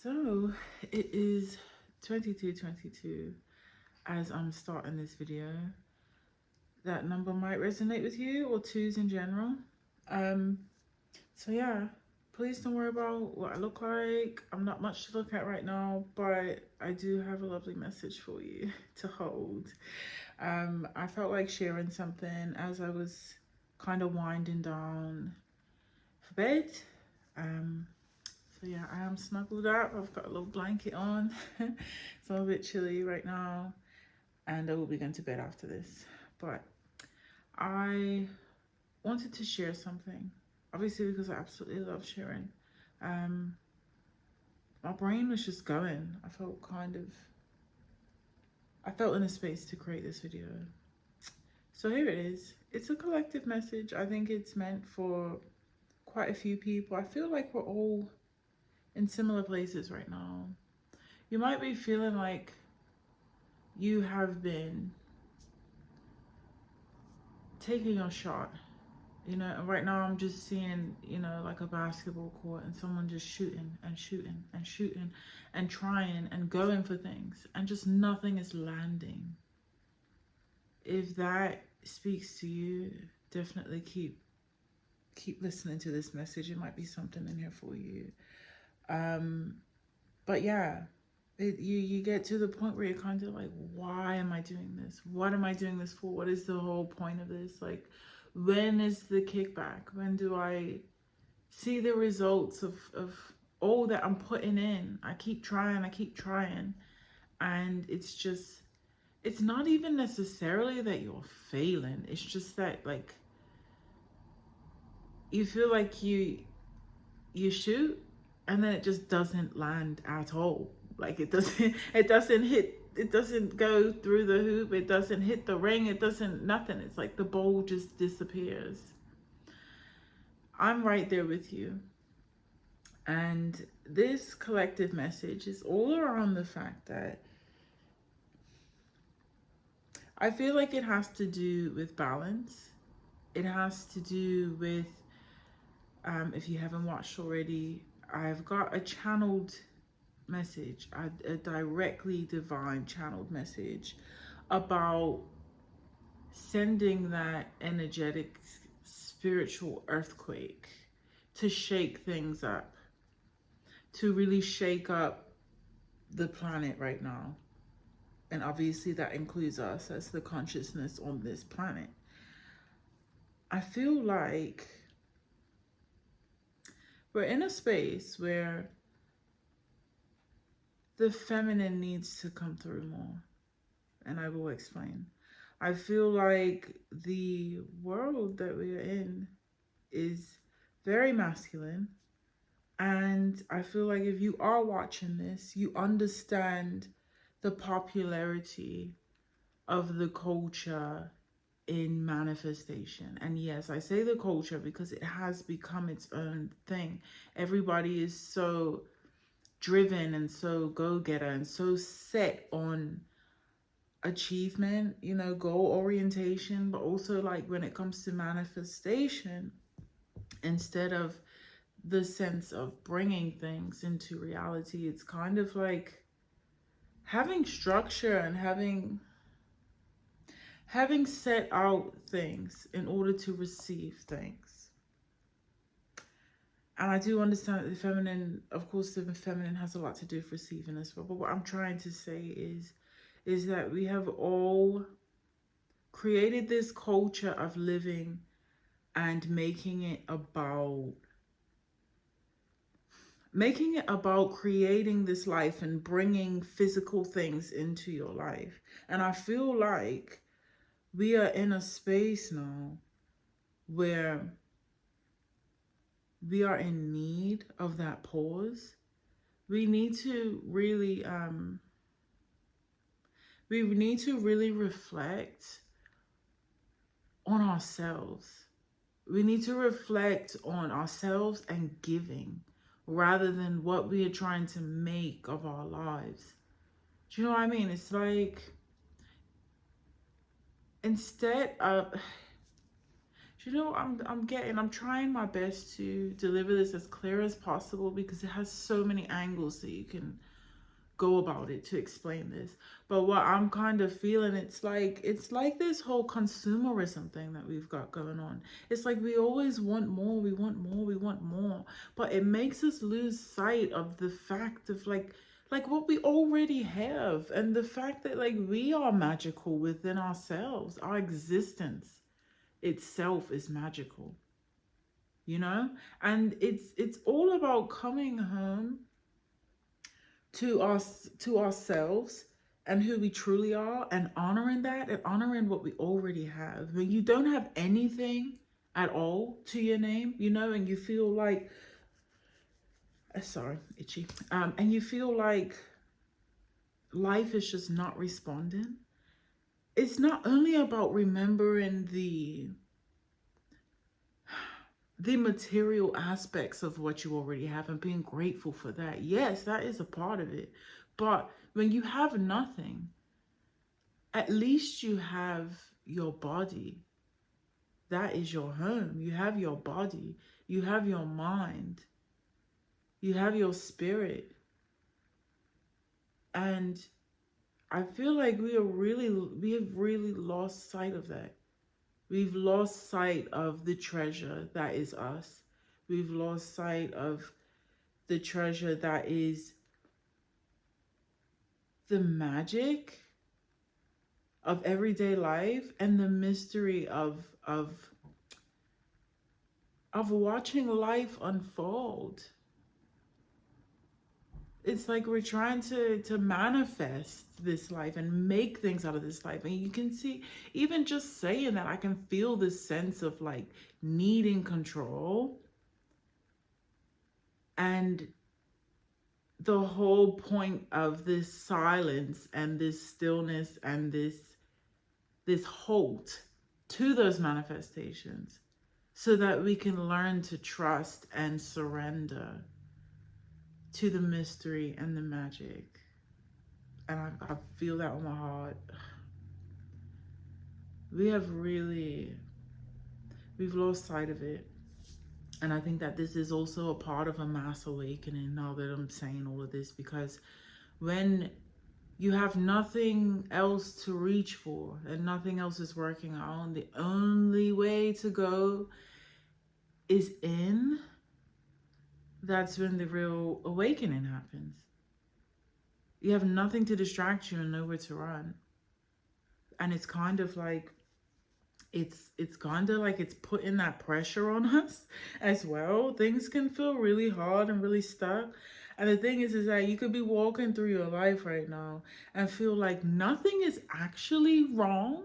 So it is 22:22 as I'm starting this video. That number might resonate with you or twos in general. Um, so yeah, please don't worry about what I look like. I'm not much to look at right now, but I do have a lovely message for you to hold. I felt like sharing something as I was kind of winding down for bed. Um, So yeah, I am snuggled up. I've got a little blanket on. So I'm a bit chilly right now, and I will be going to bed after this. But I wanted to share something, obviously because I absolutely love sharing. Um, my brain was just going. I felt in a space to create this video. So here it is. It's a collective message. I think it's meant for quite a few people. I feel like we're all in similar places right now. You might be feeling like you have been taking your shot, and right now I'm just seeing, like a basketball court and someone just shooting and shooting and shooting and trying and going for things and just nothing is landing. If that speaks to you, definitely keep listening to this message. It might be something in here for you. But yeah, you get to the point where you're kind of like, why am I doing this? What am I doing this for? What is the whole point of this? Like, when is the kickback? When do I see the results of all that I'm putting in? I keep trying. And it's not even necessarily that you're failing. It's just that, like, you feel like you shoot and then it just doesn't land at all. Like it doesn't go through the hoop, it doesn't hit the ring, it doesn't nothing. It's like the ball just disappears. I'm right there with you. And this collective message is all around the fact that I feel like it has to do with balance. It has to do with, if you haven't watched already, I've got a channeled message, a directly divine channeled message about sending that energetic spiritual earthquake to shake things up, to really shake up the planet right now. And obviously that includes us as the consciousness on this planet. I feel like we're in a space where the feminine needs to come through more. And I will explain. I feel like the world that we are in is very masculine. And I feel like if you are watching this, you understand the popularity of the culture in manifestation. And yes, I say the culture because it has become its own thing. Everybody is so driven and so go-getter and so set on achievement, goal orientation, but also like when it comes to manifestation, instead of the sense of bringing things into reality, it's kind of like having structure and having set out things in order to receive things. And I do understand that the feminine, of course, the feminine has a lot to do with receiving as well. But what I'm trying to say is that we have all created this culture of living and making it about creating this life and bringing physical things into your life. And I feel like we are in a space now where we are in need of that pause. We need to really reflect on ourselves. We need to reflect on ourselves and giving rather than what we are trying to make of our lives. Do you know what I mean? It's like, instead of, You know, I'm trying my best to deliver this as clear as possible because it has so many angles that you can go about it to explain this. But what I'm kind of feeling, it's like this whole consumerism thing that we've got going on. It's like we always want more, we want more, we want more, but it makes us lose sight of the fact of like what we already have, and the fact that like we are magical within ourselves. Our existence itself is magical, you know? And it's all about coming home to us, to ourselves, and who we truly are, and honoring that, and honoring what we already have. When you don't have anything at all to your name, you know, and you feel like sorry, itchy. And you feel like life is just not responding. It's not only about remembering the material aspects of what you already have and being grateful for that. Yes, that is a part of it. But when you have nothing, at least you have your body. That is your home. You have your body. You have your mind. You have your spirit. And I feel like we have really lost sight of that. We've lost sight of the treasure that is us. We've lost sight of the treasure that is the magic of everyday life, and the mystery of watching life unfold. It's like we're trying to manifest this life and make things out of this life. And you can see, even just saying that, I can feel this sense of like needing control. And the whole point of this silence and this stillness and this halt to those manifestations, so that we can learn to trust and surrender to the mystery and the magic. And I feel that on my heart. We've lost sight of it. And I think that this is also a part of a mass awakening, now that I'm saying all of this, because when you have nothing else to reach for and nothing else is working out, the only way to go is in. That's when the real awakening happens. You have nothing to distract you and nowhere to run. And it's kind of like it's kind of like it's putting that pressure on us as well. Things can feel really hard and really stuck. And the thing is that you could be walking through your life right now and feel like nothing is actually wrong,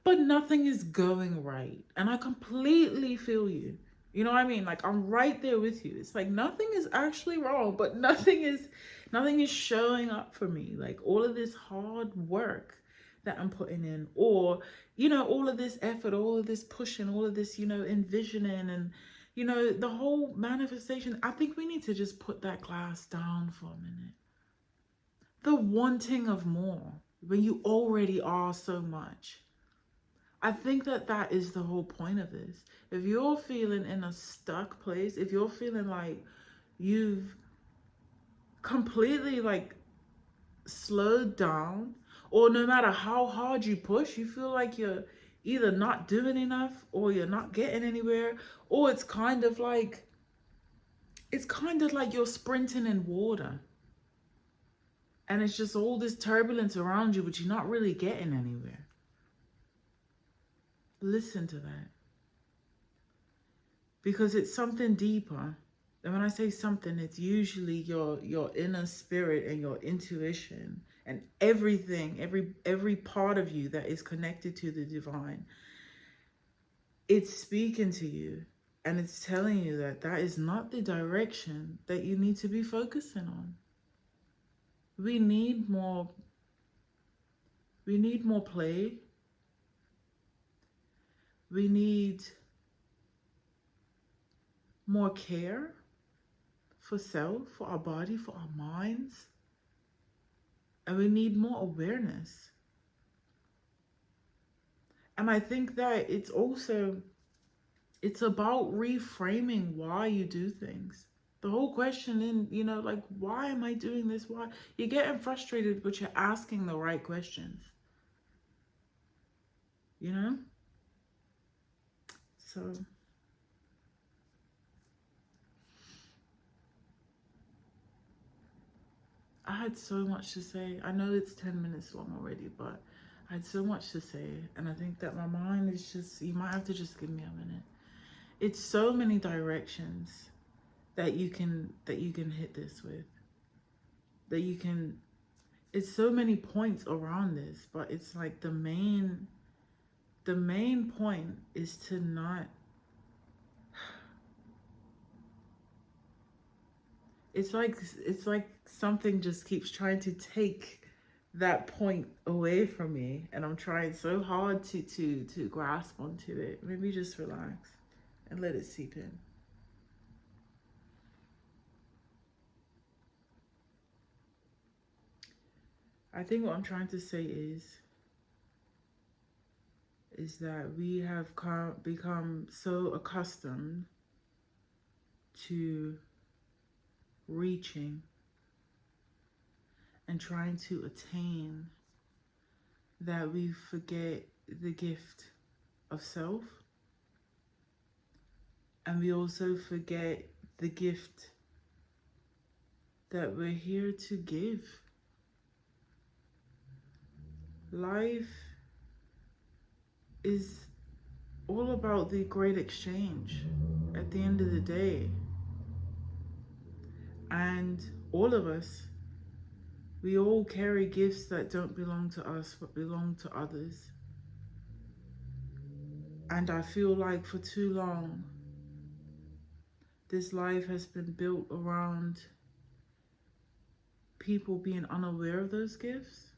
but nothing is going right. And I completely feel you. You know what I mean? Like, I'm right there with you. It's like nothing is actually wrong, but nothing is showing up for me. Like all of this hard work that I'm putting in, or all of this effort, all of this pushing, all of this, envisioning, and the whole manifestation. I think we need to just put that glass down for a minute. The wanting of more when you already are so much. I think that is the whole point of this. If you're feeling in a stuck place, if you're feeling like you've completely like slowed down, or no matter how hard you push, you feel like you're either not doing enough, or you're not getting anywhere, or it's kind of like you're sprinting in water, and it's just all this turbulence around you, but you're not really getting anywhere. Listen to that. Because it's something deeper. And when I say something, it's usually your inner spirit and your intuition and everything, every part of you that is connected to the divine. It's speaking to you, and it's telling you that that is not the direction that you need to be focusing on. We need more play. We need more care for self, for our body, for our minds. And we need more awareness. And I think that it's also It's about reframing why you do things. The whole question in, like, why am I doing this? Why? You're getting frustrated, but you're asking the right questions, you know? So I had so much to say. I know it's 10 minutes long already, but I had so much to say. And I think that my mind is just, you might have to just give me a minute. It's so many directions that you can hit this with. That you can, it's so many points around this, but it's like the main point is to not, it's like something just keeps trying to take that point away from me, and I'm trying so hard to grasp onto it. Maybe just relax and let it seep in. I think what I'm trying to say is that we have become so accustomed to reaching and trying to attain that we forget the gift of self, and we also forget the gift that we're here to give. Life is all about the great exchange at the end of the day. And all of us, we all carry gifts that don't belong to us but belong to others. And I feel like for too long, this life has been built around people being unaware of those gifts,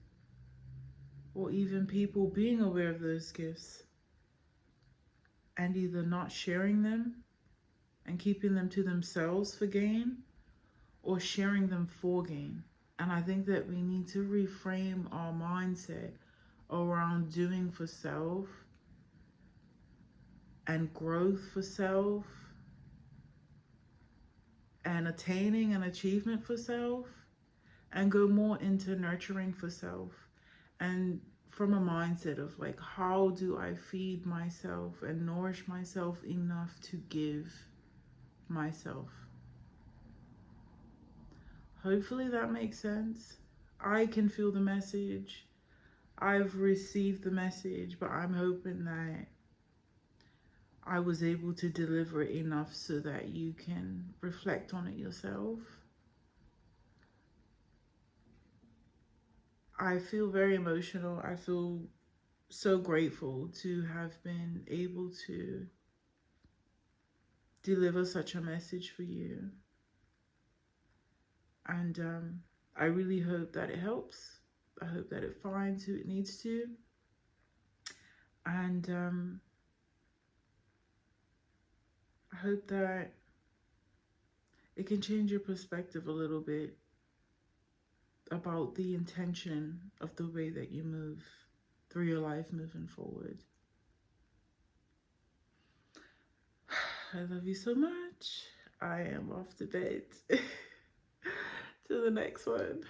or even people being aware of those gifts and either not sharing them and keeping them to themselves for gain, or sharing them for gain. And I think that we need to reframe our mindset around doing for self and growth for self and attaining an achievement for self, and go more into nurturing for self, and from a mindset of like, how do I feed myself and nourish myself enough to give myself? Hopefully that makes sense. I can feel the message. I've received the message, but I'm hoping that I was able to deliver it enough so that you can reflect on it yourself. I feel very emotional. I feel so grateful to have been able to deliver such a message for you. And I really hope that it helps. I hope that it finds who it needs to. And I hope that it can change your perspective a little bit about the intention of the way that you move through your life moving forward. I love you so much. I am off to bed. Till the next one.